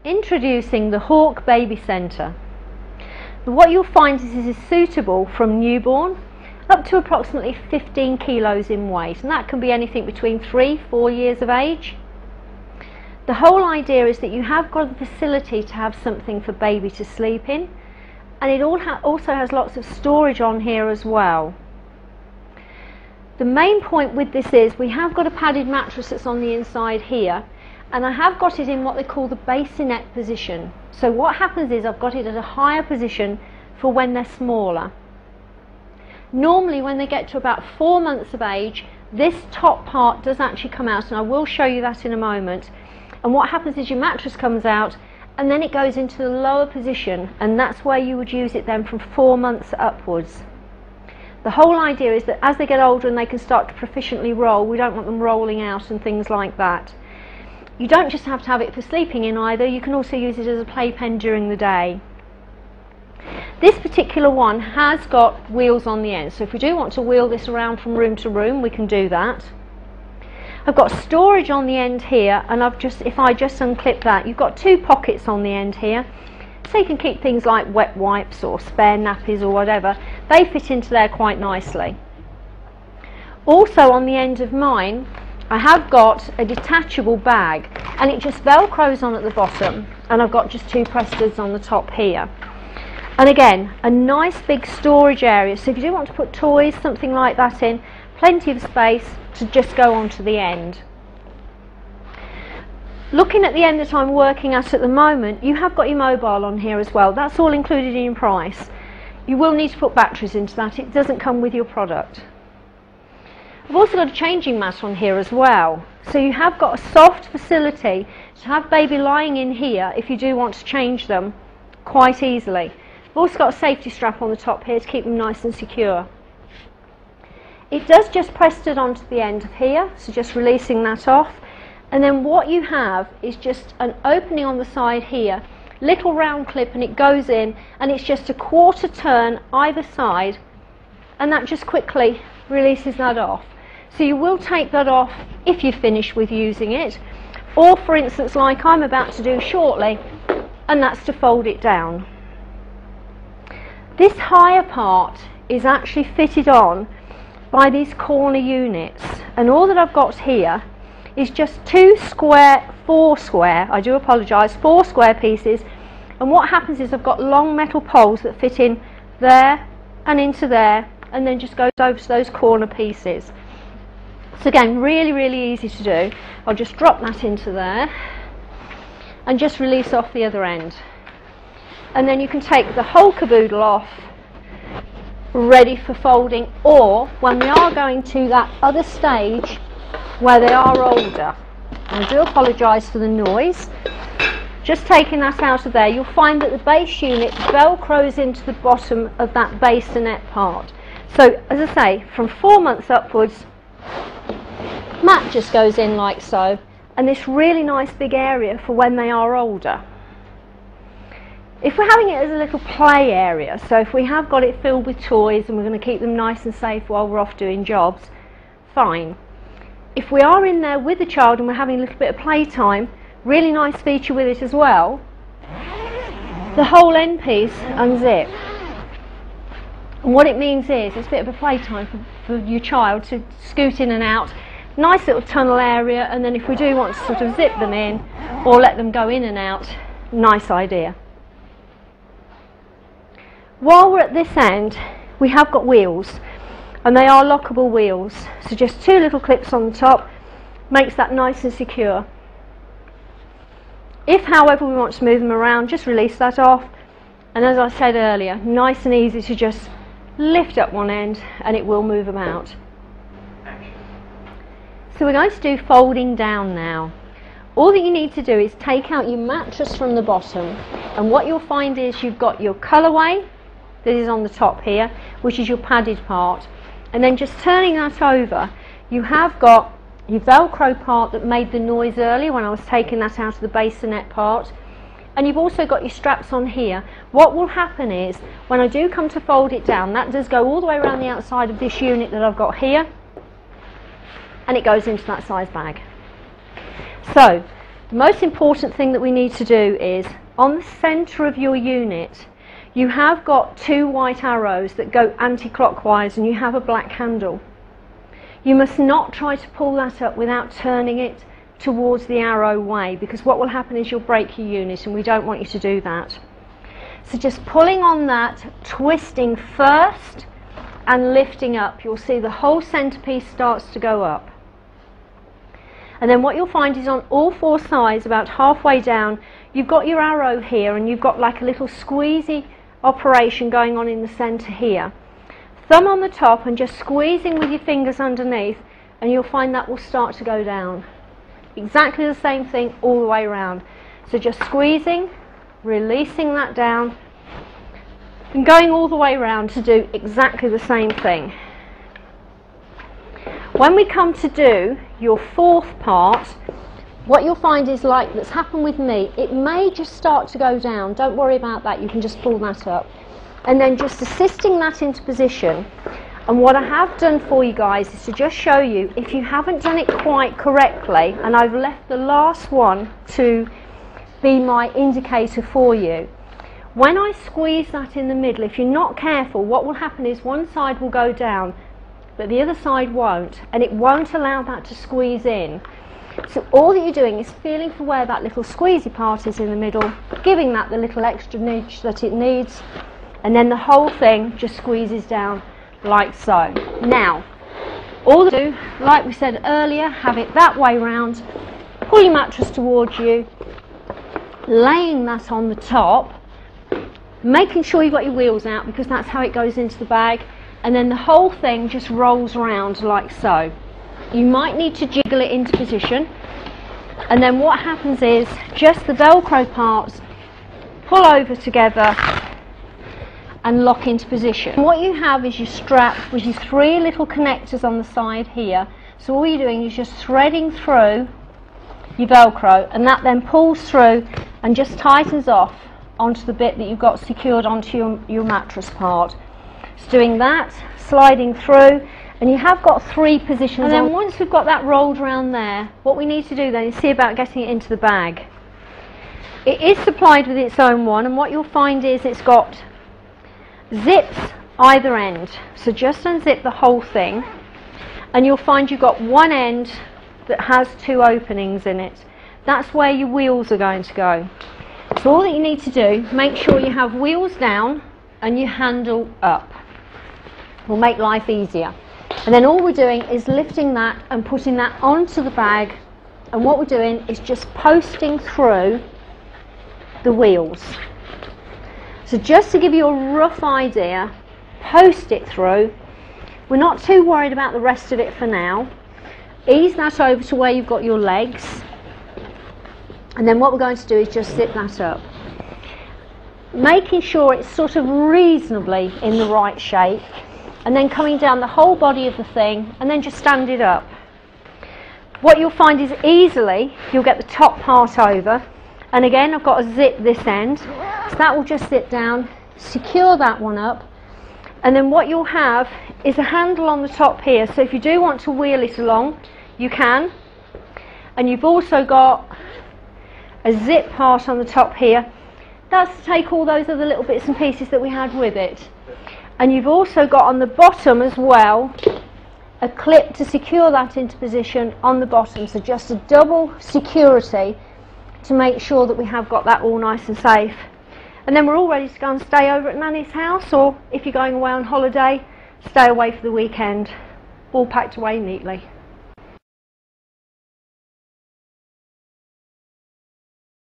Introducing the Hauck Baby Centre. What you'll find is this is suitable from newborn up to approximately 15 kilos in weight, and that can be anything between 3-4 years of age. The whole idea is that you have got the facility to have something for baby to sleep in, and it also has lots of storage on here as well. The main point with this is we have got a padded mattress that's on the inside here, and I have got it in what they call the bassinet position. So what happens is I've got it at a higher position for when they're smaller. Normally when they get to about 4 months of age, this top part does actually come out, and I will show you that in a moment. And what happens is your mattress comes out and then it goes into the lower position, and that's where you would use it then from 4 months upwards. The whole idea is that as they get older and they can start to proficiently roll, we don't want them rolling out and things like that. You don't just have to have it for sleeping in either, you can also use it as a playpen during the day. This particular one has got wheels on the end, so if we do want to wheel this around from room to room, we can do that. I've got storage on the end here, and if I just unclip that, you've got 2 pockets on the end here, so you can keep things like wet wipes or spare nappies or whatever. They fit into there quite nicely. Also on the end of mine, I have got a detachable bag, and it just velcros on at the bottom, and I've got just 2 press goods on the top here. And again, a nice big storage area, so if you do want to put toys, something like that in, plenty of space to just go onto the end. Looking at the end that I'm working at the moment, you have got your mobile on here as well. That's all included in your price. You will need to put batteries into that, it doesn't come with your product. I've also got a changing mat on here as well, so you have got a soft facility to have baby lying in here if you do want to change them quite easily. I've also got a safety strap on the top here to keep them nice and secure. It does just press it onto the end of here, so just releasing that off, and then what you have is just an opening on the side here, little round clip, and it goes in, and it's just a 1/4 turn either side, and that just quickly releases that off. So you will take that off if you finish with using it, or for instance like I'm about to do shortly, and that's to fold it down. This higher part is actually fitted on by these corner units, and all that I've got here is just 4 square pieces, and what happens is I've got long metal poles that fit in there and into there, and then just goes over to those corner pieces. So again, really easy to do. I'll just drop that into there and just release off the other end, and then you can take the whole caboodle off, ready for folding, or when we are going to that other stage where they are older. I do apologise for the noise. Just taking that out of there, you'll find that the base unit velcros into the bottom of that bassinet part. So as I say, from 4 months upwards, mat just goes in like so, and this really nice big area for when they are older. If we're having it as a little play area, so if we have got it filled with toys and we're going to keep them nice and safe while we're off doing jobs, fine. If we are in there with the child and we're having a little bit of playtime, really nice feature with it as well, the whole end piece unzip. And what it means is it's a bit of a playtime for your child to scoot in and out. Nice little tunnel area, and then if we do want to sort of zip them in or let them go in and out, nice idea. While we're at this end, we have got wheels, and they are lockable wheels, so just 2 little clips on the top makes that nice and secure. If however we want to move them around, just release that off, and as I said earlier, nice and easy to just lift up one end and it will move them out. So we're going to do folding down now. All that you need to do is take out your mattress from the bottom, and what you'll find is you've got your colourway that is on the top here, which is your padded part, and then just turning that over, you have got your velcro part that made the noise earlier when I was taking that out of the bassinet part, and you've also got your straps on here. What will happen is when I do come to fold it down, that does go all the way around the outside of this unit that I've got here, and it goes into that size bag. So The most important thing that we need to do is, on the centre of your unit, you have got 2 white arrows that go anti-clockwise and you have a black handle. You must not try to pull that up without turning it towards the arrow way, because what will happen is you'll break your unit, and we don't want you to do that. So just pulling on that, twisting first and lifting up, you'll see the whole centrepiece starts to go up. And then what you'll find is on all 4 sides, about halfway down, you've got your arrow here, and you've got like a little squeezy operation going on in the centre here. Thumb on the top and just squeezing with your fingers underneath, and you'll find that will start to go down. Exactly the same thing all the way around. So just squeezing, releasing that down, and going all the way around to do exactly the same thing. When we come to do your 4th part, what you'll find is, like that's happened with me, it may just start to go down. Don't worry about that, you can just pull that up. And then just assisting that into position. And what I have done for you guys is to just show you, if you haven't done it quite correctly, and I've left the last one to be my indicator for you. When I squeeze that in the middle, if you're not careful, what will happen is one side will go down, but the other side won't, and it won't allow that to squeeze in. So all that you're doing is feeling for where that little squeezy part is in the middle, giving that the little extra nudge that it needs, and then the whole thing just squeezes down like so. Now, all you do, like we said earlier, have it that way round, pull your mattress towards you, laying that on the top, making sure you've got your wheels out, because that's how it goes into the bag, and then the whole thing just rolls around like so. You might need to jiggle it into position, and then what happens is just the Velcro parts pull over together and lock into position. And what you have is your strap with your 3 little connectors on the side here. So all you're doing is just threading through your Velcro, and that then pulls through and just tightens off onto the bit that you've got secured onto your mattress part. So doing that, sliding through, and you have got 3 positions. And then once we've got that rolled around there, what we need to do then is see about getting it into the bag. It is supplied with its own one, and what you'll find is it's got zips either end. So just unzip the whole thing, and you'll find you've got one end that has 2 openings in it. That's where your wheels are going to go. So all that you need to do, make sure you have wheels down and your handle up. Will make life easier. And then all we're doing is lifting that and putting that onto the bag, and what we're doing is just posting through the wheels. So just to give you a rough idea, post it through. We're not too worried about the rest of it for now. Ease that over to where you've got your legs, and then what we're going to do is just zip that up, making sure it's sort of reasonably in the right shape, and then coming down the whole body of the thing, and then just stand it up. What you'll find is easily you'll get the top part over, and again I've got to zip this end, so that will just zip down, secure that one up, and then what you'll have is a handle on the top here, so if you do want to wheel it along you can, and you've also got a zip part on the top here. That's to take all those other little bits and pieces that we had with it. And you've also got on the bottom as well a clip to secure that into position on the bottom, so just a double security to make sure that we have got that all nice and safe. And then we're all ready to go and stay over at Nanny's house, or if you're going away on holiday, stay away for the weekend, all packed away neatly.